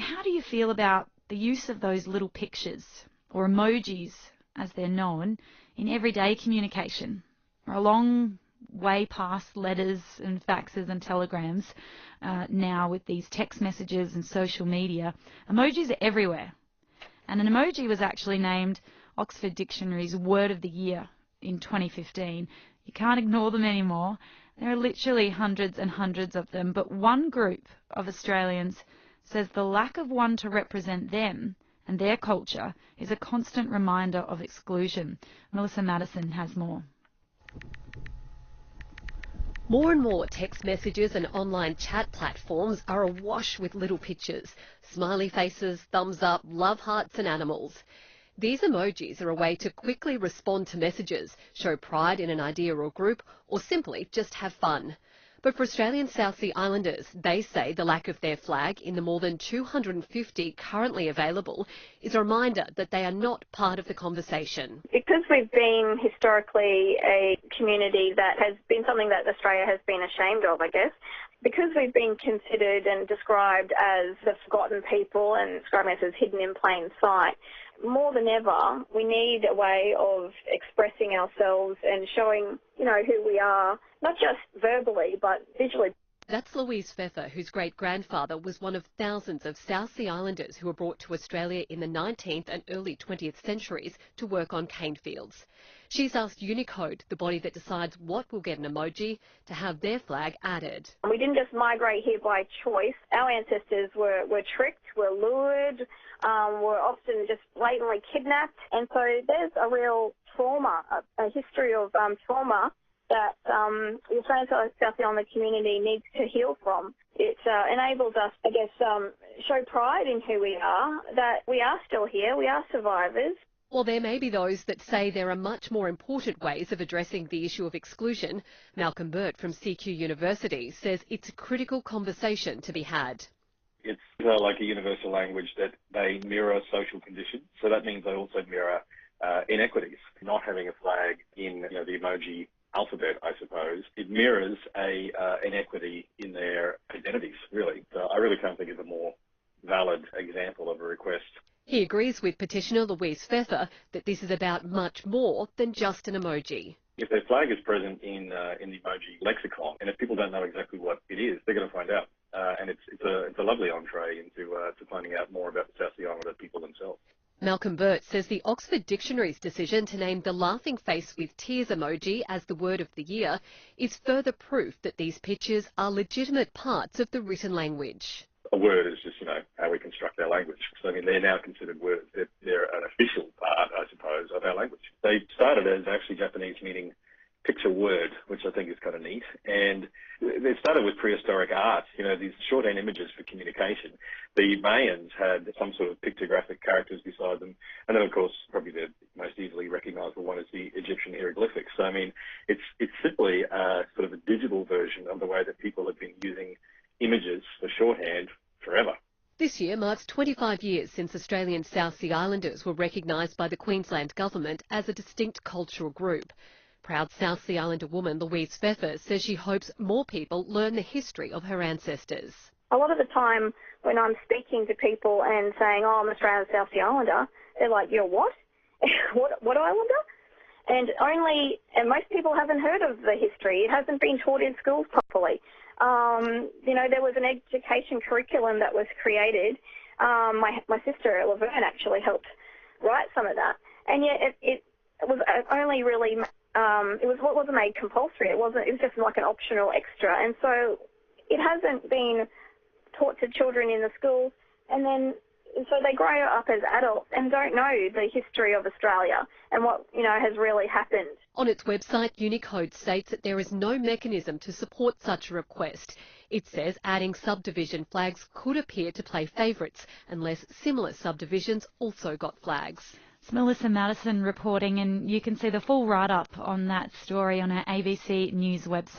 how do you feel about the use of those little pictures, or emojis as they're known, in everyday communication? We're a long way past letters and faxes and telegrams now with these text messages and social media. Emojis are everywhere. And an emoji was actually named Oxford Dictionary's Word of the Year in 2015. You can't ignore them anymore. There are literally hundreds and hundreds of them, but one group of Australians says the lack of one to represent them and their culture is a constant reminder of exclusion. Melissa Madison has more. More and more text messages and online chat platforms are awash with little pictures, smiley faces, thumbs up, love hearts and animals. These emojis are a way to quickly respond to messages, show pride in an idea or group, or simply just have fun. But for Australian South Sea Islanders, they say the lack of their flag in the more than 250 currently available is a reminder that they are not part of the conversation. Because we've been historically a community that has been something that Australia has been ashamed of, I guess, because we've been considered and described as the forgotten people and described us as hidden in plain sight, more than ever, we need a way of expressing ourselves and showing, who we are, not just verbally, but visually. That's Louise Pfeffer, whose great-grandfather was one of thousands of South Sea Islanders who were brought to Australia in the 19th and early 20th centuries to work on cane fields. She's asked Unicode, the body that decides what will get an emoji, to have their flag added. We didn't just migrate here by choice. Our ancestors were tricked, were lured, were often just blatantly kidnapped. And so there's a real trauma, a history of trauma that the Australian South Sea Islander community needs to heal from. It enables us, I guess, show pride in who we are, that we are still here, we are survivors. Well, there may be those that say there are much more important ways of addressing the issue of exclusion. Malcolm Burt from CQ University says it's a critical conversation to be had. It's like a universal language that they mirror social conditions, so that means they also mirror inequities. Not having a flag in the emoji alphabet, I suppose, it mirrors a inequity in their identities, really. So I really can't think of a more valid example of a request. He agrees with petitioner Louise Pfeffer that this is about much more than just an emoji. If their flag is present in the emoji lexicon, and if people don't know exactly what it is, they're going to find out. And it's a lovely entree into to finding out more about the South Sea Islander people themselves. Malcolm Burt says the Oxford Dictionary's decision to name the laughing face with tears emoji as the word of the year is further proof that these pictures are legitimate parts of the written language. A word is just, how we construct our language. So, they're now considered words. They're an official part, I suppose, of our language. They started as actually Japanese meaning picture word, which I think is kind of neat. And they started with prehistoric art, these shorthand images for communication. The Mayans had some sort of pictographic characters beside them. And then, of course, probably the most easily recognizable one is the Egyptian hieroglyphics. So, it's simply sort of a digital version of the way that people have been using images for shorthand forever. This year marks 25 years since Australian South Sea Islanders were recognised by the Queensland Government as a distinct cultural group. Proud South Sea Islander woman Louise Pfeffer says she hopes more people learn the history of her ancestors. A lot of the time when I'm speaking to people and saying, I'm an Australian South Sea Islander, they're like, you're what? What Islander? And most people haven't heard of the history. It hasn't been taught in schools properly. There was an education curriculum that was created. My sister, Laverne, actually helped write some of that. And yet it was only really, it wasn't made compulsory. It was just like an optional extra. And so it hasn't been taught to children in the schools. And so they grow up as adults and don't know the history of Australia and what, has really happened. On its website, Unicode states that there is no mechanism to support such a request. It says adding subdivision flags could appear to play favourites unless similar subdivisions also got flags. It's Melissa Madison reporting, and you can see the full write-up on that story on our ABC News website.